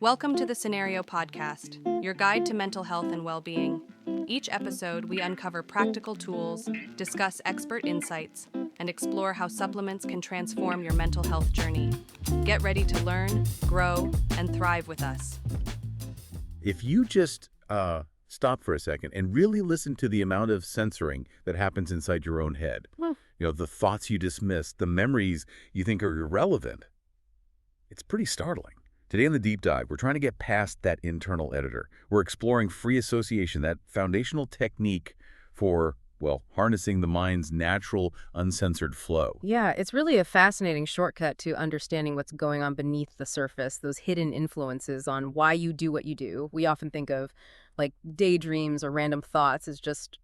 Welcome to the Cenario Podcast, your guide to mental health and well-being. Each episode, we uncover practical tools, discuss expert insights, and explore how supplements can transform your mental health journey. Get ready to learn, grow, and thrive with us. If you just stop for a second and really listen to the amount of censoring that happens inside your own head, the thoughts you dismiss, the memories you think are irrelevant, it's pretty startling. Today in the Deep Dive, we're trying to get past that internal editor. We're exploring free association, that foundational technique for, harnessing the mind's natural, uncensored flow. Yeah, it's really a fascinating shortcut to understanding what's going on beneath the surface, those hidden influences on why you do what you do. We often think of like daydreams or random thoughts as just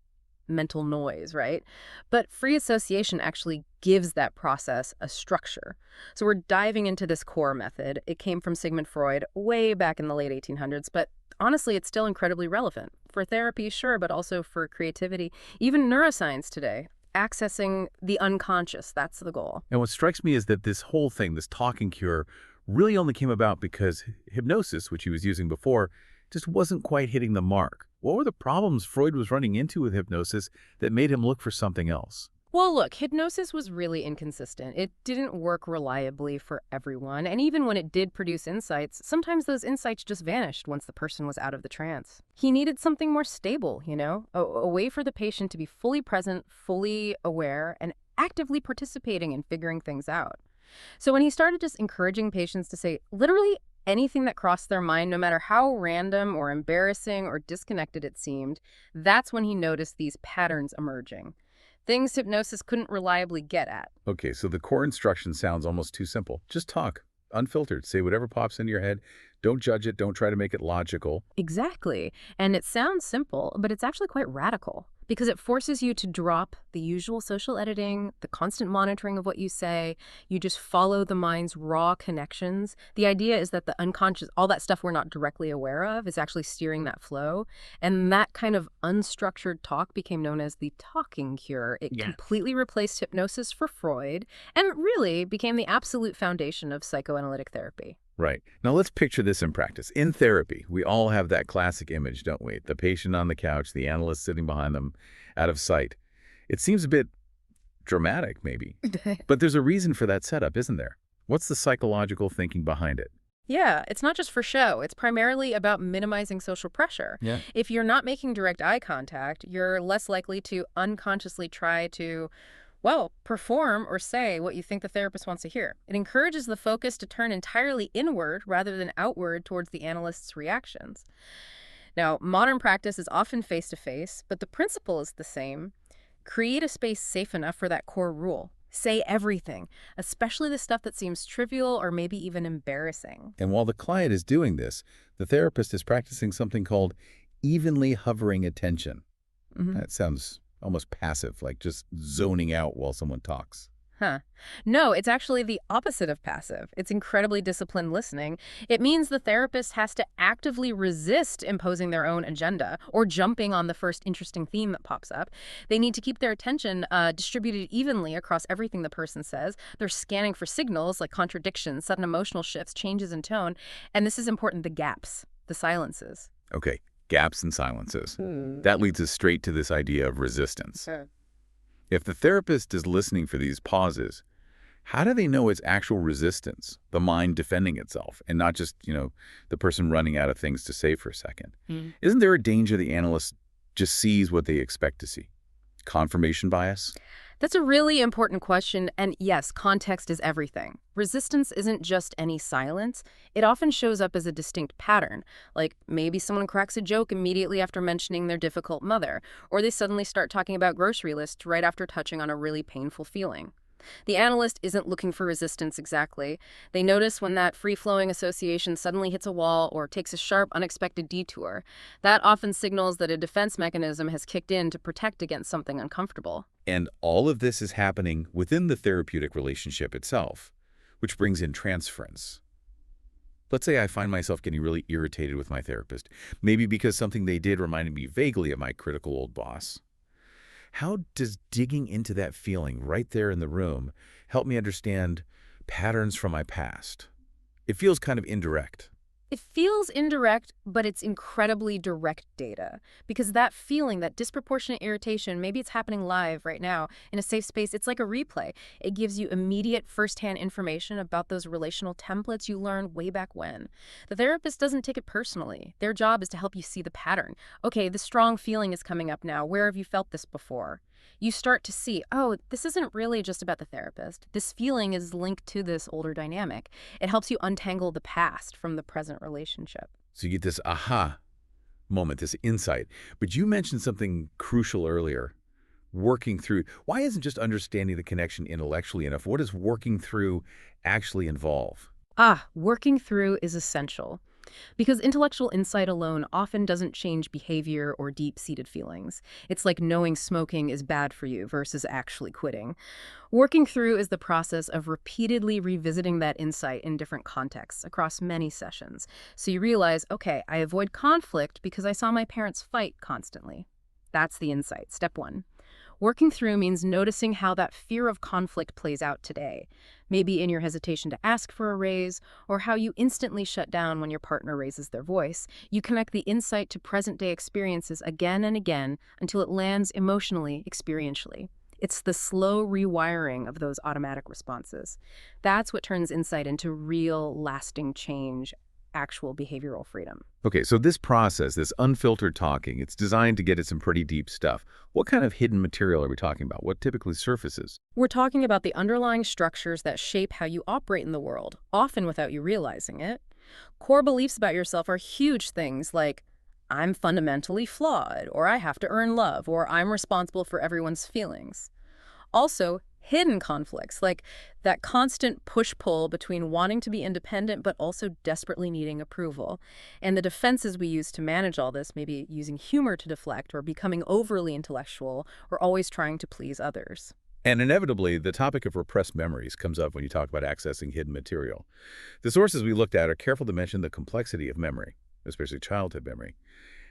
mental noise, right? But free association actually gives that process a structure. So we're diving into this core method. It came from Sigmund Freud way back in the late 1800s, but honestly, it's still incredibly relevant for therapy, sure, but also for creativity, even neuroscience today. Accessing the unconscious, that's the goal. And what strikes me is that this whole thing, this talking cure, really only came about because hypnosis, which he was using before, just wasn't quite hitting the mark. What were the problems Freud was running into with hypnosis that made him look for something else? Well, look, hypnosis was really inconsistent. It didn't work reliably for everyone, and even when it did produce insights, sometimes those insights just vanished once the person was out of the trance. He needed something more stable, a way for the patient to be fully present, fully aware, and actively participating in figuring things out. So when he started just encouraging patients to say literally anything that crossed their mind, no matter how random or embarrassing or disconnected it seemed, that's when he noticed these patterns emerging. Things hypnosis couldn't reliably get at. Okay, so the core instruction sounds almost too simple. Just talk, unfiltered, say whatever pops into your head. Don't judge it, don't try to make it logical. Exactly. And it sounds simple, but it's actually quite radical because it forces you to drop the usual social editing, the constant monitoring of what you say. You just follow the mind's raw connections. The idea is that the unconscious, all that stuff we're not directly aware of, is actually steering that flow. And that kind of unstructured talk became known as the talking cure. It completely replaced hypnosis for Freud and really became the absolute foundation of psychoanalytic therapy. Right. Now let's picture this in practice. In therapy, we all have that classic image, don't we? The patient on the couch, the analyst sitting behind them, out of sight. It seems a bit dramatic, maybe. But there's a reason for that setup, isn't there? What's the psychological thinking behind it? Yeah, it's not just for show. It's primarily about minimizing social pressure. Yeah. If you're not making direct eye contact, you're less likely to unconsciously try to perform or say what you think the therapist wants to hear. It encourages the focus to turn entirely inward rather than outward towards the analyst's reactions. Now, modern practice is often face-to-face, but the principle is the same. Create a space safe enough for that core rule. Say everything, especially the stuff that seems trivial or maybe even embarrassing. And while the client is doing this, the therapist is practicing something called evenly hovering attention. That sounds almost passive, like just zoning out while someone talks. No, it's actually the opposite of passive. It's incredibly disciplined listening. It means the therapist has to actively resist imposing their own agenda or jumping on the first interesting theme that pops up. They need to keep their attention distributed evenly across everything the person says. They're scanning for signals like contradictions, sudden emotional shifts, changes in tone. And this is important, the gaps, the silences. Okay, gaps and silences. That leads us straight to this idea of resistance. If the therapist is listening for these pauses, how do they know it's actual resistance, the mind defending itself, and not just, the person running out of things to say for a second? Isn't there a danger the analyst just sees what they expect to see? Confirmation bias? That's a really important question, and yes, context is everything. Resistance isn't just any silence. It often shows up as a distinct pattern, like maybe someone cracks a joke immediately after mentioning their difficult mother, or they suddenly start talking about grocery lists right after touching on a really painful feeling. The analyst isn't looking for resistance exactly. They notice when that free-flowing association suddenly hits a wall or takes a sharp, unexpected detour. That often signals that a defense mechanism has kicked in to protect against something uncomfortable. And all of this is happening within the therapeutic relationship itself, which brings in transference. Let's say I find myself getting really irritated with my therapist, maybe because something they did reminded me vaguely of my critical old boss. How does digging into that feeling right there in the room help me understand patterns from my past? It feels kind of indirect. It feels indirect, but it's incredibly direct data. Because that feeling, that disproportionate irritation, maybe it's happening live right now in a safe space, it's like a replay. It gives you immediate firsthand information about those relational templates you learned way back when. The therapist doesn't take it personally. Their job is to help you see the pattern. Okay, the strong feeling is coming up now. Where have you felt this before? You start to see, oh, this isn't really just about the therapist. This feeling is linked to this older dynamic. It helps you untangle the past from the present relationship. So you get this aha moment, this insight. But you mentioned something crucial earlier, working through. Why isn't just understanding the connection intellectually enough? What does working through actually involve? Working through is essential. Because intellectual insight alone often doesn't change behavior or deep-seated feelings. It's like knowing smoking is bad for you versus actually quitting. Working through is the process of repeatedly revisiting that insight in different contexts across many sessions. So you realize, okay, I avoid conflict because I saw my parents fight constantly. That's the insight, step one. Working through means noticing how that fear of conflict plays out today, maybe in your hesitation to ask for a raise, or how you instantly shut down when your partner raises their voice. You connect the insight to present-day experiences again and again until it lands emotionally, experientially. It's the slow rewiring of those automatic responses. That's what turns insight into real, lasting change, actual behavioral freedom. Okay, so this process, this unfiltered talking, it's designed to get at some pretty deep stuff. What kind of hidden material are we talking about? What typically surfaces? We're talking about the underlying structures that shape how you operate in the world, often without you realizing it. Core beliefs about yourself are huge things like, I'm fundamentally flawed, or I have to earn love, or I'm responsible for everyone's feelings. Also, hidden conflicts, like that constant push-pull between wanting to be independent but also desperately needing approval. And the defenses we use to manage all this, maybe using humor to deflect or becoming overly intellectual or always trying to please others. And inevitably, the topic of repressed memories comes up when you talk about accessing hidden material. The sources we looked at are careful to mention the complexity of memory, especially childhood memory.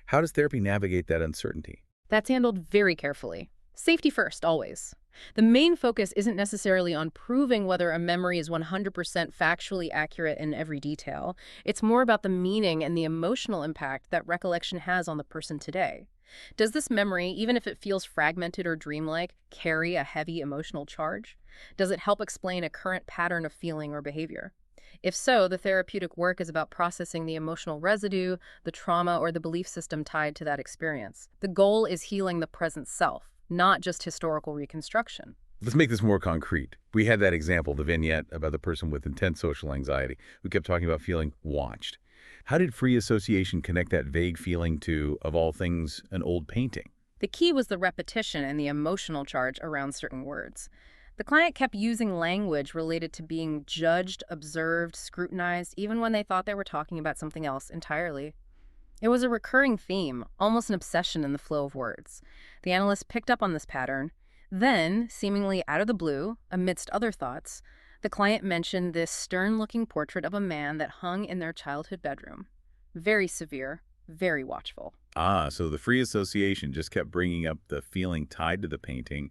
How does therapy navigate that uncertainty? That's handled very carefully. Safety first, always. The main focus isn't necessarily on proving whether a memory is 100% factually accurate in every detail. It's more about the meaning and the emotional impact that recollection has on the person today. Does this memory, even if it feels fragmented or dreamlike, carry a heavy emotional charge? Does it help explain a current pattern of feeling or behavior? If so, the therapeutic work is about processing the emotional residue, the trauma, or the belief system tied to that experience. The goal is healing the present self, not just historical reconstruction. Let's make this more concrete. We had that example, the vignette about the person with intense social anxiety who kept talking about feeling watched. How did free association connect that vague feeling to, of all things, an old painting? The key was the repetition and the emotional charge around certain words. The client kept using language related to being judged, observed, scrutinized, even when they thought they were talking about something else entirely. It was a recurring theme, almost an obsession in the flow of words. The analyst picked up on this pattern. Then, seemingly out of the blue, amidst other thoughts, the client mentioned this stern-looking portrait of a man that hung in their childhood bedroom. Very severe, very watchful. So the free association just kept bringing up the feeling tied to the painting,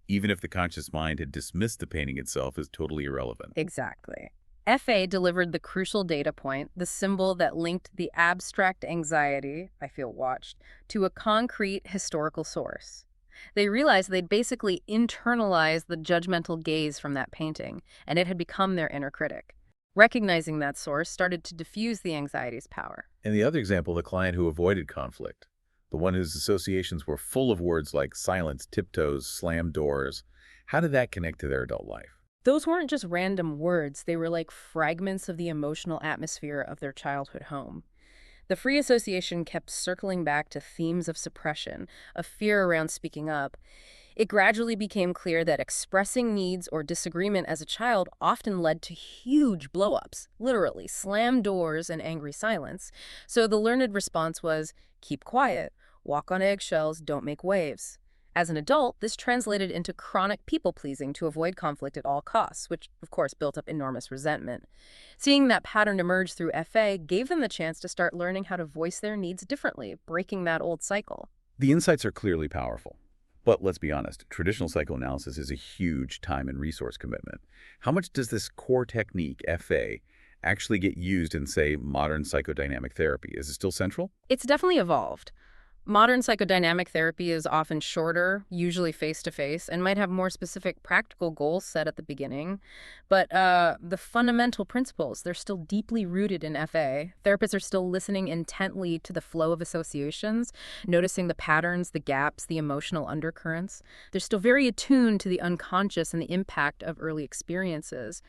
even if the conscious mind had dismissed the painting itself as totally irrelevant. Exactly. FA delivered the crucial data point, the symbol that linked the abstract anxiety, I feel watched, to a concrete historical source. They realized they'd basically internalized the judgmental gaze from that painting, and it had become their inner critic. Recognizing that source started to diffuse the anxiety's power. And the other example, the client who avoided conflict, the one whose associations were full of words like silence, tiptoes, slam doors. How did that connect to their adult life? Those weren't just random words, they were like fragments of the emotional atmosphere of their childhood home. The free association kept circling back to themes of suppression, of fear around speaking up. It gradually became clear that expressing needs or disagreement as a child often led to huge blow-ups, literally slam doors and angry silence. So the learned response was, keep quiet, walk on eggshells, don't make waves. As an adult, this translated into chronic people-pleasing to avoid conflict at all costs, which, of course, built up enormous resentment. Seeing that pattern emerge through FA gave them the chance to start learning how to voice their needs differently, breaking that old cycle. The insights are clearly powerful. But let's be honest, traditional psychoanalysis is a huge time and resource commitment. How much does this core technique, FA, actually get used in, say, modern psychodynamic therapy? Is it still central? It's definitely evolved. Modern psychodynamic therapy is often shorter, usually face-to-face, and might have more specific practical goals set at the beginning. But the fundamental principles, they're still deeply rooted in FA. Therapists are still listening intently to the flow of associations, noticing the patterns, the gaps, the emotional undercurrents. They're still very attuned to the unconscious and the impact of early experiences.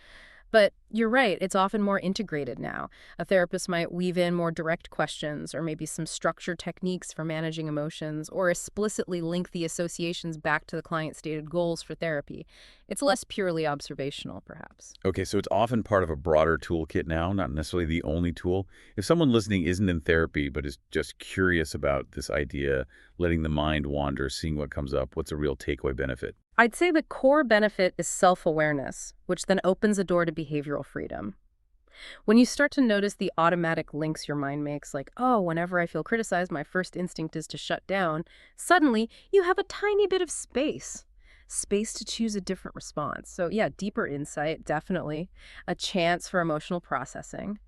But you're right, it's often more integrated now. A therapist might weave in more direct questions or maybe some structured techniques for managing emotions or explicitly link the associations back to the client's stated goals for therapy. It's less purely observational, perhaps. Okay, so it's often part of a broader toolkit now, not necessarily the only tool. If someone listening isn't in therapy but is just curious about this idea, letting the mind wander, seeing what comes up, what's a real takeaway benefit? I'd say the core benefit is self-awareness, which then opens a door to behavioral freedom. When you start to notice the automatic links your mind makes, like, oh, whenever I feel criticized, my first instinct is to shut down, suddenly you have a tiny bit of space to choose a different response. So yeah, deeper insight, definitely. A chance for emotional processing.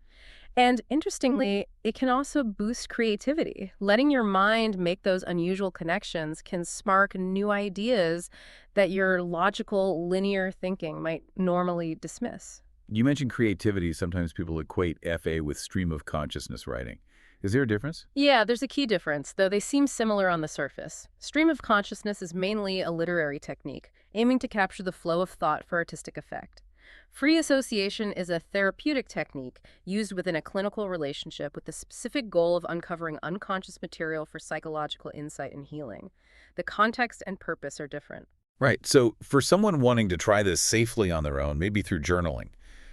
And interestingly, it can also boost creativity. Letting your mind make those unusual connections can spark new ideas that your logical, linear thinking might normally dismiss. You mentioned creativity. Sometimes people equate FA with stream of consciousness writing. Is there a difference? Yeah, there's a key difference, though they seem similar on the surface. Stream of consciousness is mainly a literary technique, aiming to capture the flow of thought for artistic effect. Free association is a therapeutic technique used within a clinical relationship with the specific goal of uncovering unconscious material for psychological insight and healing. The context and purpose are different. Right. So for someone wanting to try this safely on their own, maybe through journaling,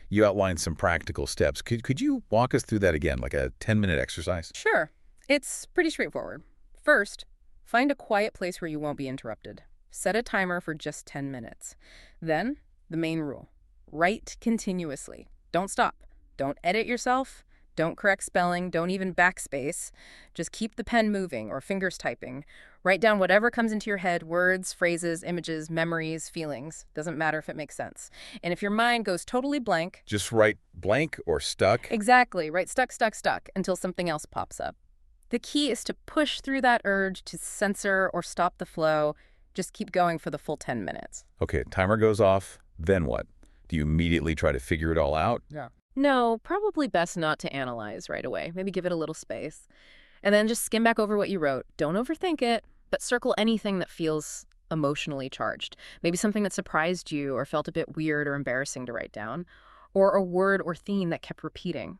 you outlined some practical steps. Could you walk us through that again, like a 10-minute exercise? Sure. It's pretty straightforward. First, find a quiet place where you won't be interrupted. Set a timer for just 10 minutes. Then, the main rule. Write continuously. Don't stop. Don't edit yourself. Don't correct spelling. Don't even backspace. Just keep the pen moving or fingers typing. Write down whatever comes into your head, words, phrases, images, memories, feelings. Doesn't matter if it makes sense. And if your mind goes totally blank... Just write blank or stuck? Exactly. Write stuck until something else pops up. The key is to push through that urge to censor or stop the flow. Just keep going for the full 10 minutes. Okay, timer goes off. Then what? Do you immediately try to figure it all out? Yeah. No, probably best not to analyze right away. Maybe give it a little space. And then just skim back over what you wrote. Don't overthink it, but circle anything that feels emotionally charged. Maybe something that surprised you or felt a bit weird or embarrassing to write down, or a word or theme that kept repeating.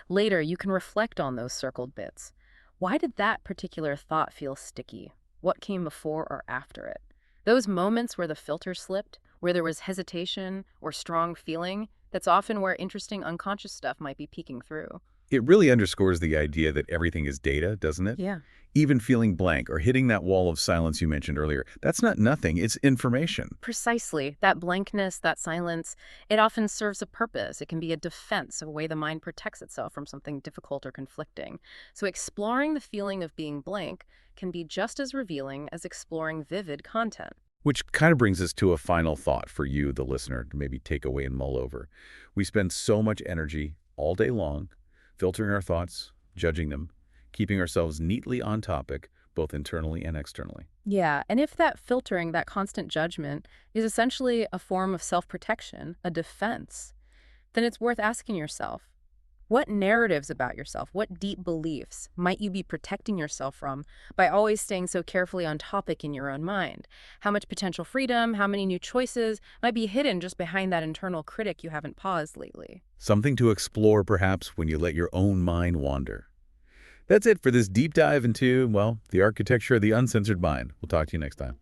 Later, you can reflect on those circled bits. Why did that particular thought feel sticky? What came before or after it? Those moments where the filter slipped, where there was hesitation or strong feeling, that's often where interesting unconscious stuff might be peeking through. It really underscores the idea that everything is data, doesn't it? Yeah. Even feeling blank or hitting that wall of silence you mentioned earlier, that's not nothing, it's information. Precisely. That blankness, that silence, it often serves a purpose. It can be a defense, a way the mind protects itself from something difficult or conflicting. So exploring the feeling of being blank can be just as revealing as exploring vivid content. Which kind of brings us to a final thought for you, the listener, to maybe take away and mull over. We spend so much energy all day long filtering our thoughts, judging them, keeping ourselves neatly on topic, both internally and externally. Yeah, and if that filtering, that constant judgment, is essentially a form of self-protection, a defense, then it's worth asking yourself, what narratives about yourself, what deep beliefs might you be protecting yourself from by always staying so carefully on topic in your own mind? How much potential freedom, how many new choices might be hidden just behind that internal critic you haven't paused lately? Something to explore, perhaps, when you let your own mind wander. That's it for this deep dive into, well, the architecture of the uncensored mind. We'll talk to you next time.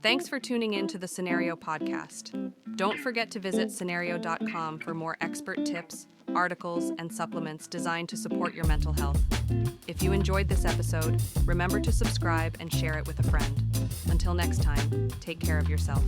Thanks for tuning in to the Cenario podcast. Don't forget to visit Cenario.com for more expert tips, articles, and supplements designed to support your mental health. If you enjoyed this episode, remember to subscribe and share it with a friend. Until next time, take care of yourself.